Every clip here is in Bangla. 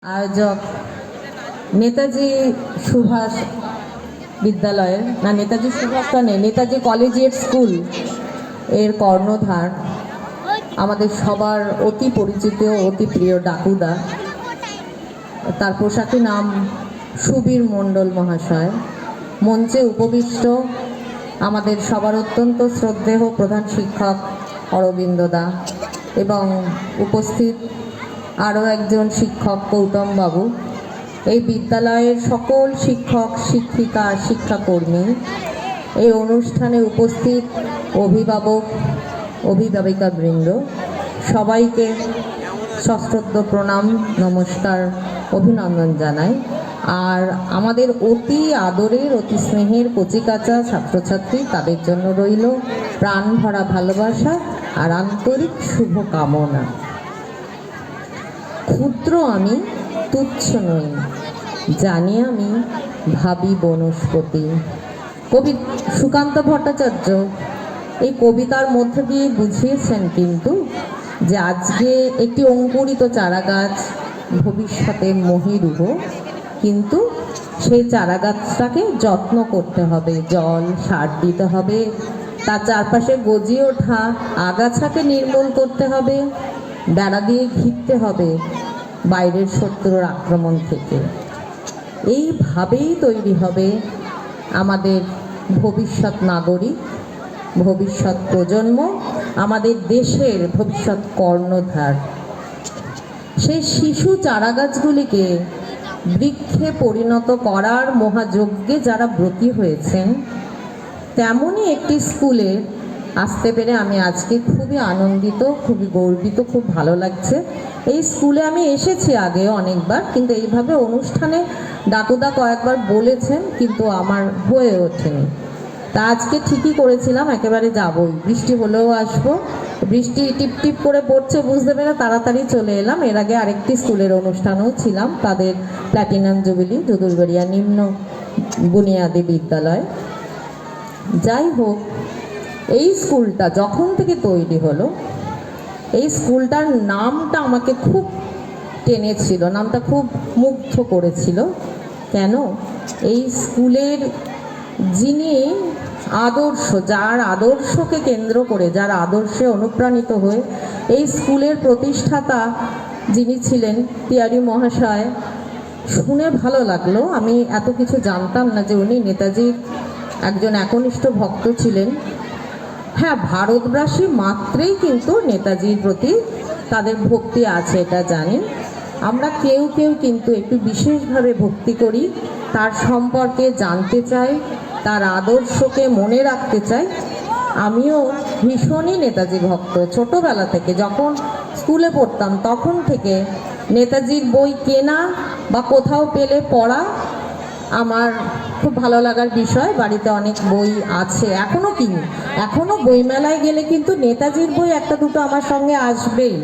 আয়োজক নেতাজি সুভাষ বিদ্যালয়ের না নেতাজি সুভাষটা নেই নেতাজি কলেজিয়েট স্কুল এর কর্ণধার আমাদের সবার অতি পরিচিত অতি প্রিয় ডাকুদা, তার পোশাকি নাম সুবীর মণ্ডল মহাশয়, মঞ্চে উপবিষ্ট আমাদের সবার অত্যন্ত শ্রদ্ধেয় প্রধান শিক্ষক অরবিন্দ দা এবং উপস্থিত আরও একজন শিক্ষক গৌতম বাবু, এই বিদ্যালয়ের সকল শিক্ষক শিক্ষিকা শিক্ষাকর্মী, এই অনুষ্ঠানে উপস্থিত অভিভাবক অভিভাবিকাবৃন্দ, সবাইকে সশ্রদ্ধ প্রণাম নমস্কার অভিনন্দন জানাই। আর আমাদের অতি আদরের অতি স্নেহের কচিকাঁচা ছাত্রছাত্রী, তাদের জন্য রইল প্রাণ ভরা ভালোবাসা আর আন্তরিক শুভকামনা। ক্ষুদ্র আমি, তুচ্ছ নই, জানি আমি, ভাবি বনস্পতি। কবি সুকান্ত ভট্টাচার্য এই কবিতার মধ্যে দিয়ে বুঝিয়েছেন কিন্তু যে আজকে একটি অঙ্কুরিত চারা গাছ ভবিষ্যতে মহিরুহ, কিন্তু সেই চারা গাছটাকে যত্ন করতে হবে, জল সার দিতে হবে, তার চারপাশে গজিয়ে ওঠা আগাছাকে নির্মূল করতে হবে, বেড়া দিয়ে ঘিরতে হবে বাইরের শত্রুর আক্রমণ থেকে। এইভাবেই তৈরি হবে আমাদের ভবিষ্যৎ নাগরিক, ভবিষ্যৎ প্রজন্ম, আমাদের দেশের ভবিষ্যৎ কর্ণধার। সেই শিশু চারাগাছগুলিকে বৃক্ষে পরিণত করার মহাযজ্ঞে যারা ব্রতী হয়েছেন, তেমনই একটি স্কুলে আসতে পেরে আমি আজকে খুবই আনন্দিত, খুবই গর্বিত, খুব ভালো লাগছে। এই স্কুলে আমি এসেছি আগে অনেকবার, কিন্তু এইভাবে অনুষ্ঠানে ডাকুদা কয়েকবার বলেছেন, কিন্তু আমার হয়ে ওঠেনি। তা আজকে ঠিকই করেছিলাম, একেবারে যাবই, বৃষ্টি হলেও আসবো। বৃষ্টি টিপ টিপ করে পড়ছে বুঝতে পেরে তাড়াতাড়ি চলে এলাম। এর আগে আরেকটি স্কুলের অনুষ্ঠানেও ছিলাম, তাদের প্ল্যাটিনাম জুবিলি, দুদুলবেড়িয়া নিম্ন বুনিয়াদী বিদ্যালয়। যাই হোক, এই স্কুলটা যখন থেকে তৈরি হলো, এই স্কুলটার নামটা আমাকে খুব টেনেছিল, নামটা খুব মুগ্ধ করেছিল। কেন? এই স্কুলের যিনি আদর্শ, যার আদর্শকে কেন্দ্র করে, যার আদর্শে অনুপ্রাণিত হয়ে এই স্কুলের প্রতিষ্ঠাতা যিনি ছিলেন তিয়ারি মহাশয়, শুনে ভালো লাগলো। আমি এত কিছু জানতাম না যে উনি নেতাজির একজন একনিষ্ঠ ভক্ত ছিলেন। হ্যাঁ, ভারতবাসী মাত্রেই কিন্তু নেতাজির প্রতি তাদের ভক্তি আছে, এটা জানি। আমরা কেউ কেউ কিন্তু একটু বিশেষভাবে ভক্তি করি, তার সম্পর্কে জানতে চাই, তার আদর্শকে মনে রাখতে চাই। আমিও ভীষণই নেতাজি ভক্ত। ছোটোবেলা থেকে যখন স্কুলে পড়তাম তখন থেকে নেতাজির বই কেনা বা কোথাও পেলে পড়া আমার খুব ভালো লাগার বিষয়। বাড়িতে অনেক বই আছে, এখনও কিনি, এখনও বইমেলায় গেলে কিন্তু নেতাজির বই একটা দুটো আমার সঙ্গে আসবেই।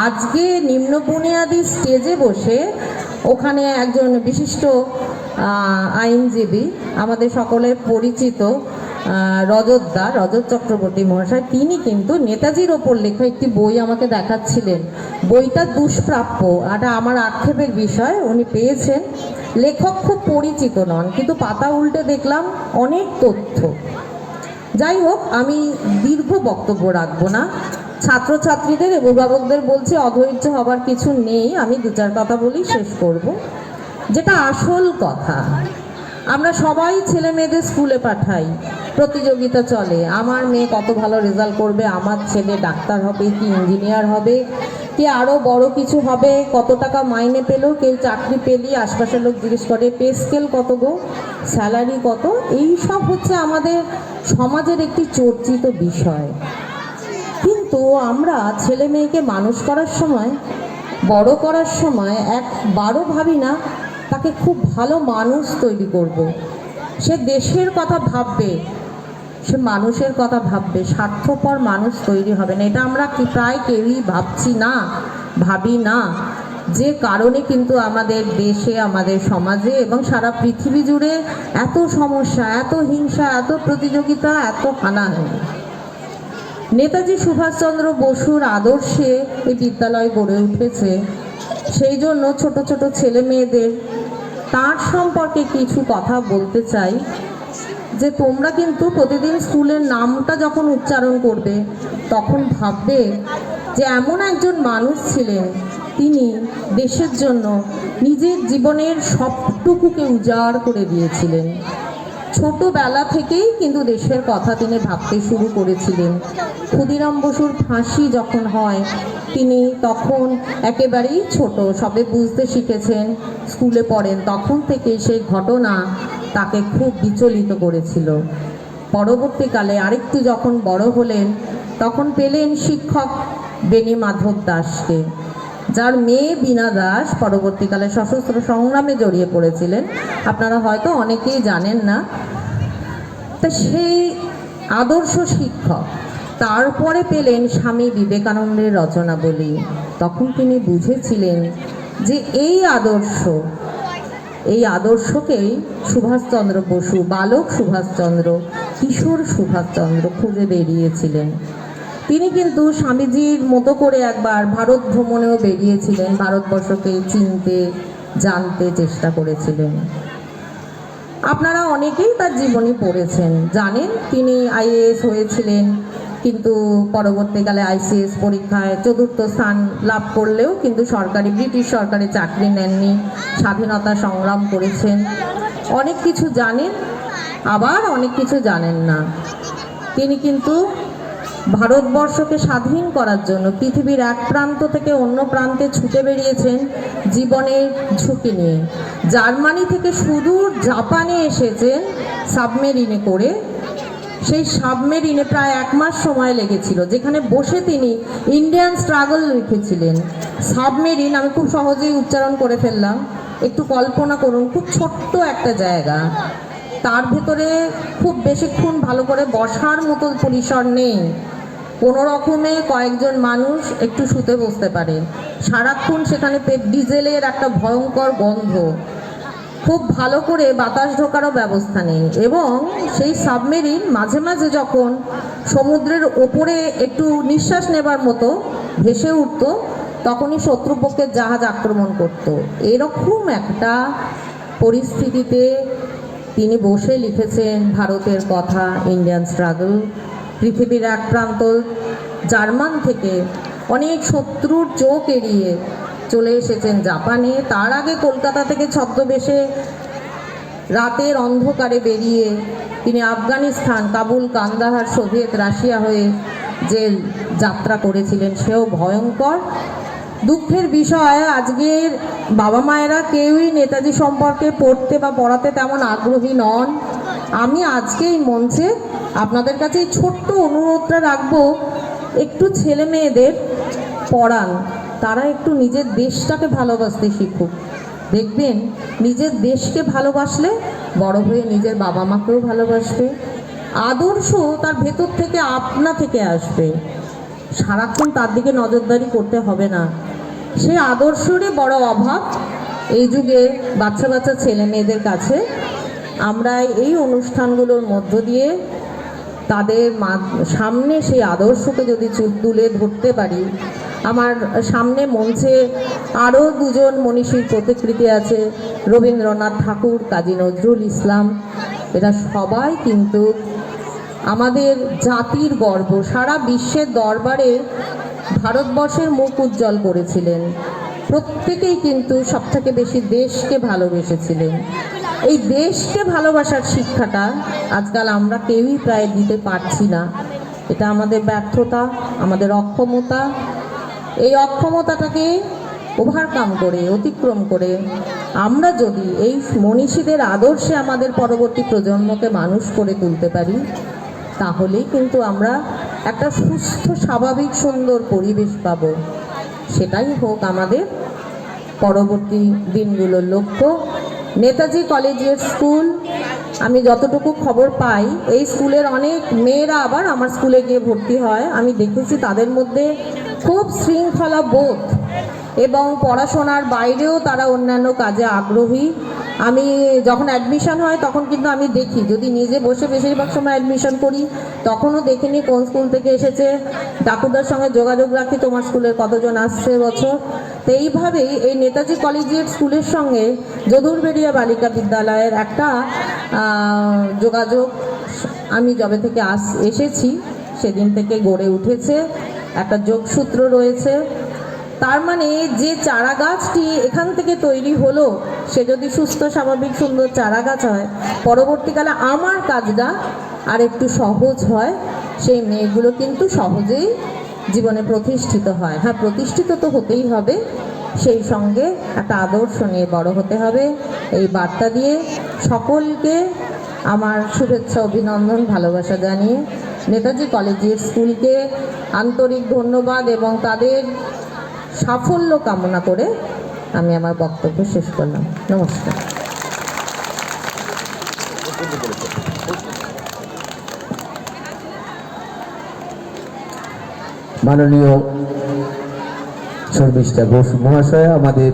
আজকে নিম্ন বুনিয়াদী স্টেজে বসে ওখানে একজন বিশিষ্ট আইনজীবী, আমাদের সকলের পরিচিত রজত চক্রবর্তী মহাশয়, তিনি কিন্তু নেতাজির ওপর লেখা একটি বই আমাকে দেখাচ্ছিলেন। বইটা দুষ্প্রাপ্য, এটা আমার আক্ষেপের বিষয়। উনি পেয়েছেন, লেখক খুব পরিচিত নন, কিন্তু পাতা উল্টে দেখলাম অনেক তথ্য। যাই হোক, আমি দীর্ঘ বক্তব্য রাখবো না। ছাত্রছাত্রীদের, অভিভাবকদের বলছি, অধৈর্য হবার কিছু নেই। আমি দু চার কথা বলি শেষ করব। যেটা আসল কথা, আমরা সবাই ছেলে মেয়েদের স্কুলে পাঠাই, প্রতিযোগিতা চলে, আমার মেয়ে কত ভালো রেজাল্ট করবে, আমার ছেলে ডাক্তার হবে কি ইঞ্জিনিয়ার হবে কি আরও বড় কিছু হবে, কত টাকা মাইনে পেলো, কেউ চাকরি পেলি আশপাশের লোক জিজ্ঞেস করে পে স্কেল কত গো, স্যালারি কত। এই সব হচ্ছে আমাদের সমাজের একটি চর্চিত বিষয়। কিন্তু আমরা ছেলে মেয়েকে মানুষ করার সময়, বড় করার সময় একবারও ভাবি না তাকে খুব ভালো মানুষ তৈরি করব। সে দেশের কথা ভাববে, সে মানুষের কথা ভাববে, স্বার্থপর মানুষ তৈরি হবে না। এটা আমরা প্রায় কেউই ভাবছি না, ভাবি না। যে কারণে কিন্তু আমাদের দেশে, আমাদের সমাজে এবং সারা পৃথিবী জুড়ে এত সমস্যা, এত হিংসা, এত প্রতিযোগিতা, এত হানাহানি। নেতাজি সুভাষচন্দ্র বসুর আদর্শে এই বিদ্যালয় গড়ে উঠেছে। সেই জন্য ছোট ছোট ছেলে মেয়েদের তার সম্পর্কে কিছু কথা বলতে চাই, যে তোমরা কিন্তু প্রতিদিন স্কুলের নামটা যখন উচ্চারণ করবে তখন ভাববে যে এমন একজন মানুষ ছিলেন, তিনি দেশের জন্য নিজের জীবনের সবটুকুকে উজাড় করে দিয়েছিলেন। ছোটবেলা থেকেই কিন্তু দেশের কথা তিনি ভাবতে শুরু করেছিলেন। ক্ষুদিরাম বসুর ফাঁসি যখন হয়, তিনি তখন একেবারেই ছোট, সবে বুঝতে শিখেছেন, স্কুলে পড়েন, তখন থেকে সেই ঘটনা তাকে খুব বিচলিত করেছিল। পরবর্তীকালে আরেকটু যখন বড় হলেন, তখন পেলেন শিক্ষক বেণী মাধব দাসকে, যার মেয়ে বীণা দাস পরবর্তীকালে সশস্ত্র সংগ্রামে জড়িয়ে পড়েছিলেন, আপনারা হয়তো অনেকেই জানেন না। তা সেই আদর্শ শিক্ষক তারপরে পেলেন স্বামী বিবেকানন্দের রচনাবলী। তখন তিনি বুঝেছিলেন যে এই আদর্শকেই সুভাষচন্দ্র বসু, বালক সুভাষচন্দ্র, কিশোর সুভাষচন্দ্র খুঁজে বেরিয়েছিলেন। তিনি কিন্তু স্বামীজির মতো করে একবার ভারত ভ্রমণেও বেরিয়েছিলেন, ভারতবর্ষকে চিনতে জানতে চেষ্টা করেছিলেন। আপনারা অনেকেই তার জীবনী পড়েছেন, জানেন তিনি আইএএস হয়েছিলেন, কিন্তু পরবর্তীকালে আইসিএস পরীক্ষায় চতুর্থ স্থান লাভ করলেও কিন্তু ব্রিটিশ সরকারি চাকরি নেননি, স্বাধীনতা সংগ্রাম করেছেন। অনেক কিছু জানেন, আবার অনেক কিছু জানেন না। তিনি কিন্তু ভারতবর্ষকে স্বাধীন করার জন্য পৃথিবীর এক প্রান্ত থেকে অন্য প্রান্তে ছুটে বেরিয়েছেন জীবনের ঝুঁকি নিয়ে। জার্মানি থেকে সুদূর জাপানে এসেছেন সাবমেরিনে করে। সেই সাবমেরিনে প্রায় 1 মাস সময় লেগেছিল, যেখানে বসে তিনি ইন্ডিয়ান স্ট্রাগল লিখেছিলেন। সাবমেরিন আমি খুব সহজেই উচ্চারণ করে ফেললাম, একটু কল্পনা করুন, খুব ছোট্ট একটা জায়গা, তার ভেতরে খুব বেশিক্ষণ ভালো করে বসার মতো পরিসর নেই, কোনো রকমে কয়েকজন মানুষ একটু শুতে বসতে পারে, সারাক্ষণ সেখানে ডিজেলের একটা ভয়ঙ্কর গন্ধ, খুব ভালো করে বাতাস ঢোকারও ব্যবস্থা নেই। এবং সেই সাবমেরিন মাঝে মাঝে যখন সমুদ্রের ওপরে একটু নিঃশ্বাস নেবার মতো ভেসে উঠত, তখনই শত্রুপক্ষের জাহাজ আক্রমণ করত। এরকম একটা পরিস্থিতিতে তিনি বসে লিখেছেন ভারতের কথা, ইন্ডিয়ান স্ট্রাগল। পৃথিবীর এক প্রান্ত জার্মান থেকে অনেক শত্রুর চোখ এড়িয়ে চলে এসেছেন জাপানে। তার আগে কলকাতা থেকে ছদ্মবেশে রাতের অন্ধকারে বেরিয়ে তিনি আফগানিস্তান, কাবুল, কান্দাহার, সোভিয়েত রাশিয়া হয়ে যে যাত্রা করেছিলেন, সেও ভয়ঙ্কর। দুঃখের বিষয়, আজকের বাবা মায়েরা কেউই নেতাজি সম্পর্কে পড়তে বা পড়াতে তেমন আগ্রহী নন। আমি আজকে এই মঞ্চে আপনাদের কাছে এই ছোট্ট অনুরোধটা রাখবো, একটু ছেলে মেয়েদের পড়ান, তারা একটু নিজের দেশটাকে ভালোবাসতে শিখুক। দেখবেন নিজের দেশকে ভালোবাসলে বড় হয়ে নিজের বাবা মাকেও ভালোবাসবে। আদর্শ তার ভেতর থেকে আপনা থেকে আসবে, সারাক্ষণ তার দিকে নজরদারি করতে হবে না। সে আদর্শেরই বড় অভাব এই যুগে বাচ্চা বাচ্চা ছেলে মেয়েদের কাছে। আমরা এই অনুষ্ঠানগুলোর মধ্য দিয়ে তাদের সামনে সেই আদর্শকে যদি তুলে ধরতে পারি। আমার সামনে মঞ্চে আরও 2জন মনীষীর প্রতিকৃতি আছে, রবীন্দ্রনাথ ঠাকুর, কাজী নজরুল ইসলাম। এরা সবাই কিন্তু আমাদের জাতির গর্ব, সারা বিশ্বের দরবারে ভারতবর্ষের মুখ উজ্জ্বল করেছিলেন। প্রত্যেকেই কিন্তু সবথেকে বেশি দেশকে ভালোবেসেছিলেন। এই দেশকে ভালোবাসার শিক্ষাটা আজকাল আমরা কেউই প্রায় দিতে পারছি না। এটা আমাদের ব্যর্থতা, আমাদের অক্ষমতা। এই অক্ষমতাটাকে ওভারকাম করে, অতিক্রম করে আমরা যদি এই মনীষীদের আদর্শে আমাদের পরবর্তী প্রজন্মকে মানুষ করে তুলতে পারি, তাহলেই কিন্তু আমরা একটা সুস্থ, স্বাভাবিক, সুন্দর পরিবেশ পাব। সেটাই হোক আমাদের পরবর্তী দিনগুলোর লক্ষ্য। নেতাজি কলেজিয়েট স্কুল, আমি যতটুকু খবর পাই, এই স্কুলের অনেক মেয়েরা আবার আমার স্কুলে গিয়ে ভর্তি হয়। আমি দেখেছি তাদের মধ্যে খুব শৃঙ্খলা বোধ এবং পড়াশোনার বাইরেও তারা অন্যান্য কাজে আগ্রহী। আমি যখন অ্যাডমিশন হয় তখন কিন্তু আমি দেখি, যদি নিজে বসে বেশিরভাগ সময় অ্যাডমিশন করি তখনও দেখিনি কোন স্কুল থেকে এসেছে, ডাকুদার সঙ্গে যোগাযোগ রাখি তোমার স্কুলের কতজন আসছে বছর। তো এইভাবেই এই নেতাজি কলেজিয়েট স্কুলের সঙ্গে যদুরবেড়িয়া বালিকা বিদ্যালয়ের একটা যোগাযোগ আমি যবে থেকে এসেছি সেদিন থেকে গড়ে উঠেছে, একটা যোগসূত্র রয়েছে। তার মানে যে চারা গাছটি এখান থেকে তৈরি হলো সে যদি সুস্থ স্বাভাবিক সুন্দর চারা গাছ হয়, পরবর্তীকালে আমার কাজটা আর একটু সহজ হয়, সেই মেয়েগুলো কিন্তু সহজেই জীবনে প্রতিষ্ঠিত হয়। হ্যাঁ, প্রতিষ্ঠিত তো হতেই হবে, সেই সঙ্গে একটা আদর্শ নিয়ে বড় হতে হবে। এই বার্তা দিয়ে সকলকে আমার শুভেচ্ছা, অভিনন্দন, ভালোবাসা জানিয়ে নেতাজি কলেজিয়েট স্কুলকে আন্তরিক ধন্যবাদ এবং তাদের সাফল্য কামনা করে আমি আমার বক্তব্য শেষ করলাম। নমস্কার। মাননীয় শর্মিষ্ঠা ঘোষ মহাশয় আমাদের